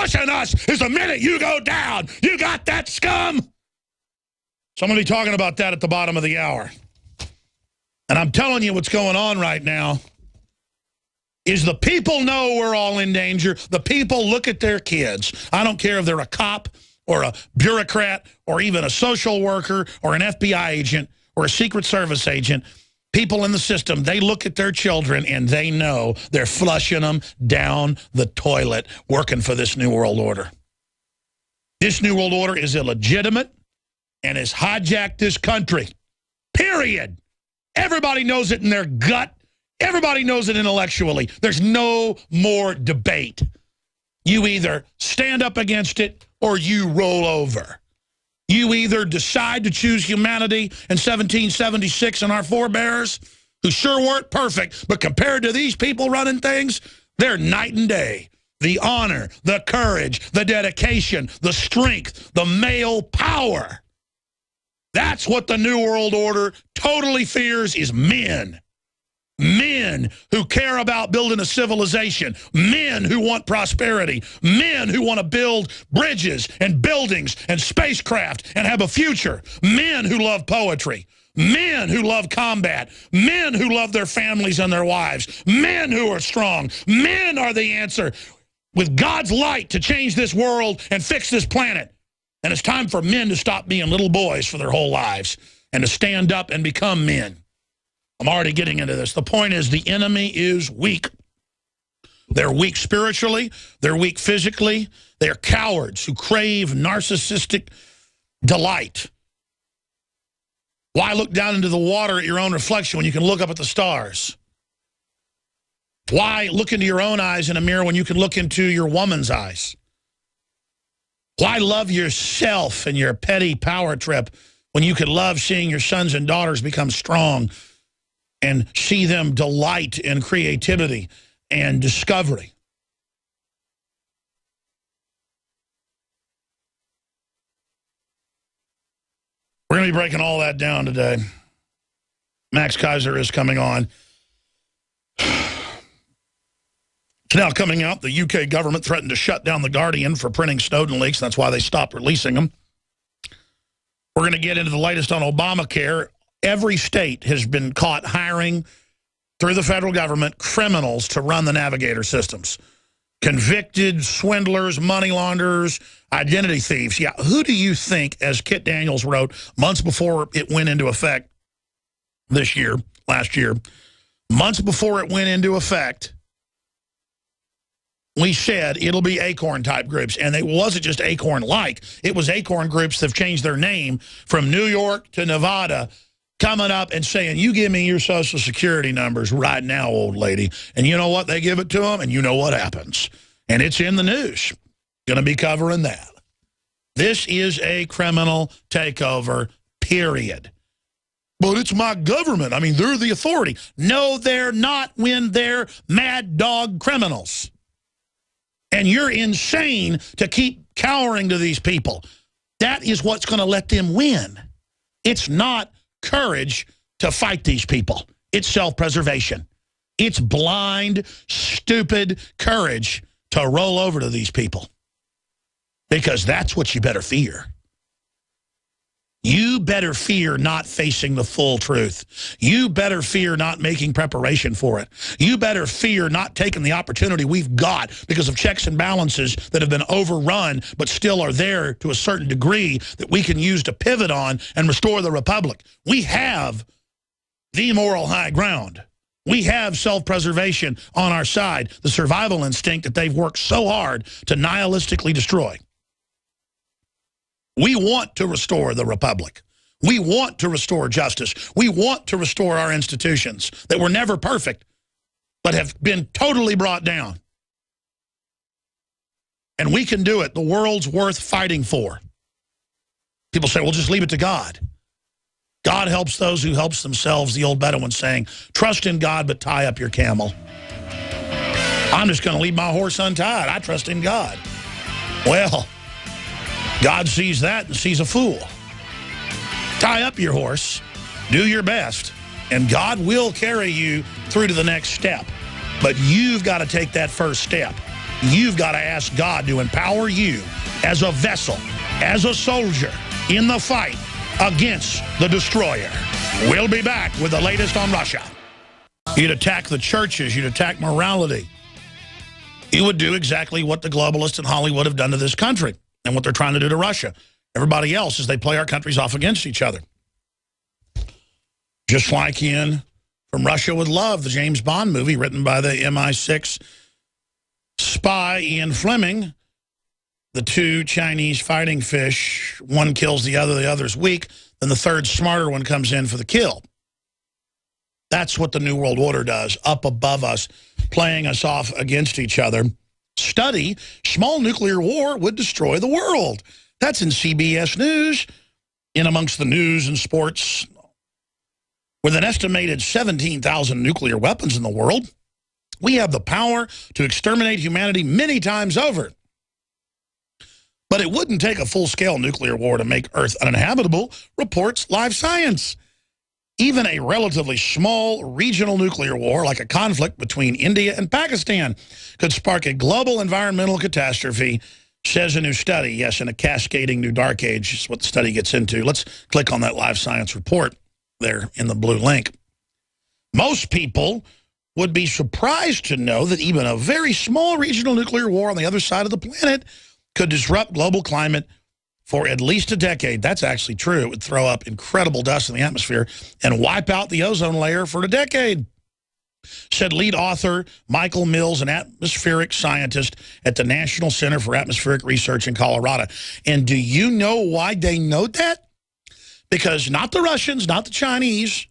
pushing us is the minute you go down. You got that, scum? So I'm going to be talking about that at the bottom of the hour. And I'm telling you what's going on right now is the people know we're all in danger. The people look at their kids. I don't care if they're a cop or a bureaucrat or even a social worker or an FBI agent or a Secret Service agent. People in the system, they look at their children and they know they're flushing them down the toilet working for this New World Order. This New World Order is illegitimate and has hijacked this country. Period. Everybody knows it in their gut. Everybody knows it intellectually. There's no more debate. You either stand up against it or you roll over. You either decide to choose humanity in 1776 and our forebears, who sure weren't perfect, but compared to these people running things, they're night and day. The honor, the courage, the dedication, the strength, the male power. That's what the New World Order totally fears is men. Men who care about building a civilization. Men who want prosperity. Men who want to build bridges and buildings and spacecraft and have a future. Men who love poetry. Men who love combat. Men who love their families and their wives. Men who are strong. Men are the answer with God's light to change this world and fix this planet. And it's time for men to stop being little boys for their whole lives and to stand up and become men. I'm already getting into this. The point is the enemy is weak. They're weak spiritually. They're weak physically. They're cowards who crave narcissistic delight. Why look down into the water at your own reflection when you can look up at the stars? Why look into your own eyes in a mirror when you can look into your woman's eyes? Why love yourself and your petty power trip when you could love seeing your sons and daughters become strong and see them delight in creativity and discovery? We're going to be breaking all that down today. Max Kaiser is coming on. It's now coming out, the UK government threatened to shut down The Guardian for printing Snowden leaks. That's why they stopped releasing them. We're going to get into the latest on Obamacare. Every state has been caught hiring, through the federal government, criminals to run the navigator systems. Convicted swindlers, money launderers, identity thieves. Yeah, who do you think, as Kit Daniels wrote months before it went into effect last year, months before it went into effect, we said it'll be Acorn-type groups. And it wasn't just Acorn-like. It was Acorn groups that have changed their name from New York to Nevada, coming up and saying, you give me your Social Security numbers right now, old lady. And you know what? They give it to them, and you know what happens. And it's in the news. Going to be covering that. This is a criminal takeover, period. But it's my government. I mean, they're the authority. No, they're not when they're mad dog criminals. And you're insane to keep cowering to these people. That is what's going to let them win. It's not courage to fight these people. It's self-preservation. It's blind, stupid courage to roll over to these people. Because that's what you better fear. You better fear not facing the full truth. You better fear not making preparation for it. You better fear not taking the opportunity we've got because of checks and balances that have been overrun but still are there to a certain degree that we can use to pivot on and restore the republic. We have the moral high ground. We have self-preservation on our side, the survival instinct that they've worked so hard to nihilistically destroy. We want to restore the republic. We want to restore justice. We want to restore our institutions that were never perfect, but have been totally brought down. And we can do it. The world's worth fighting for. People say, well, just leave it to God. God helps those who helps themselves, the old Bedouin saying, trust in God, but tie up your camel. I'm just going to leave my horse untied. I trust in God. Well, God sees that and sees a fool. Tie up your horse, do your best, and God will carry you through to the next step. But you've got to take that first step. You've got to ask God to empower you as a vessel, as a soldier in the fight against the destroyer. We'll be back with the latest on Russia. You'd attack the churches. You'd attack morality. You would do exactly what the globalists in Hollywood have done to this country and what they're trying to do to Russia. Everybody else as they play our countries off against each other. Just like in From Russia with Love, the James Bond movie written by the MI6 spy Ian Fleming. The two Chinese fighting fish, one kills the other's weak, then the third smarter one comes in for the kill. That's what the New World Order does, up above us, playing us off against each other. Study, small nuclear war would destroy the world. That's in CBS News, in amongst the news and sports. With an estimated 17,000 nuclear weapons in the world, we have the power to exterminate humanity many times over. But it wouldn't take a full-scale nuclear war to make Earth uninhabitable, reports Live Science. Even a relatively small regional nuclear war, like a conflict between India and Pakistan, could spark a global environmental catastrophe, says a new study. Yes, in a cascading new dark age is what the study gets into. Let's click on that Live Science report there in the blue link. Most people would be surprised to know that even a very small regional nuclear war on the other side of the planet could disrupt global climate for at least a decade. That's actually true. It would throw up incredible dust in the atmosphere and wipe out the ozone layer for a decade, said lead author Michael Mills, an atmospheric scientist at the National Center for Atmospheric Research in Colorado. And do you know why they know that? Because not the Russians, not the Chinese.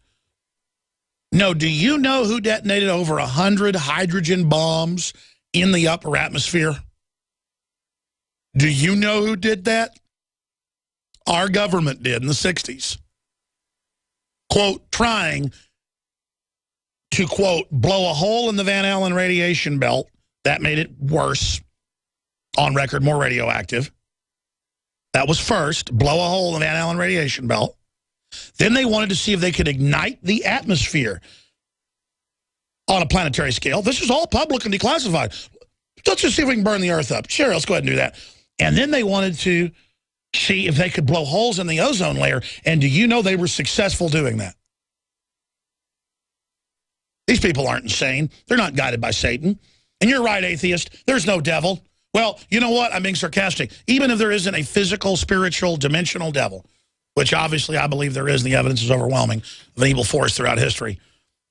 No, do you know who detonated over 100 hydrogen bombs in the upper atmosphere? Do you know who did that? Our government did in the 60s. Quote, trying to, quote, blow a hole in the Van Allen radiation belt. That made it worse. On record, more radioactive. That was first, blow a hole in the Van Allen radiation belt. Then they wanted to see if they could ignite the atmosphere on a planetary scale. This is all public and declassified. Let's just see if we can burn the Earth up. Sure, let's go ahead and do that. And then they wanted to see if they could blow holes in the ozone layer. And do you know they were successful doing that? These people aren't insane. They're not guided by Satan. And you're right, atheist. There's no devil. Well, you know what? I'm being sarcastic. Even if there isn't a physical, spiritual, dimensional devil, which obviously I believe there is, and the evidence is overwhelming, of an evil force throughout history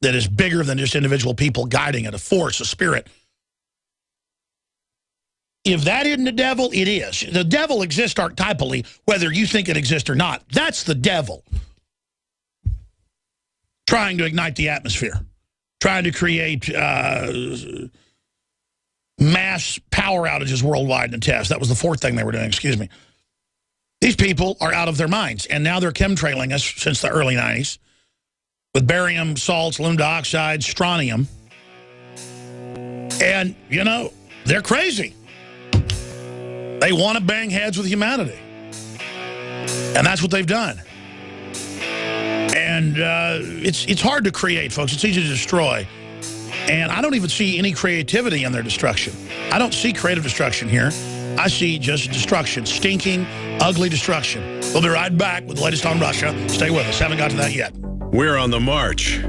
that is bigger than just individual people guiding it, a force, a spirit. If that isn't the devil, it is. The devil exists archetypally, whether you think it exists or not. That's the devil. Trying to ignite the atmosphere. Trying to create mass power outages worldwide in a test. That was the fourth thing they were doing, excuse me. These people are out of their minds, and now they're chemtrailing us since the early 90s with barium, salts, aluminum dioxide, strontium. And, you know, they're crazy. They want to bang heads with humanity. And that's what they've done. And it's hard to create, folks. It's easy to destroy. And I don't even see any creativity in their destruction. I don't see creative destruction here. I see just destruction, stinking, ugly destruction. We'll be right back with the latest on Russia. Stay with us. Haven't got to that yet. We're on the march.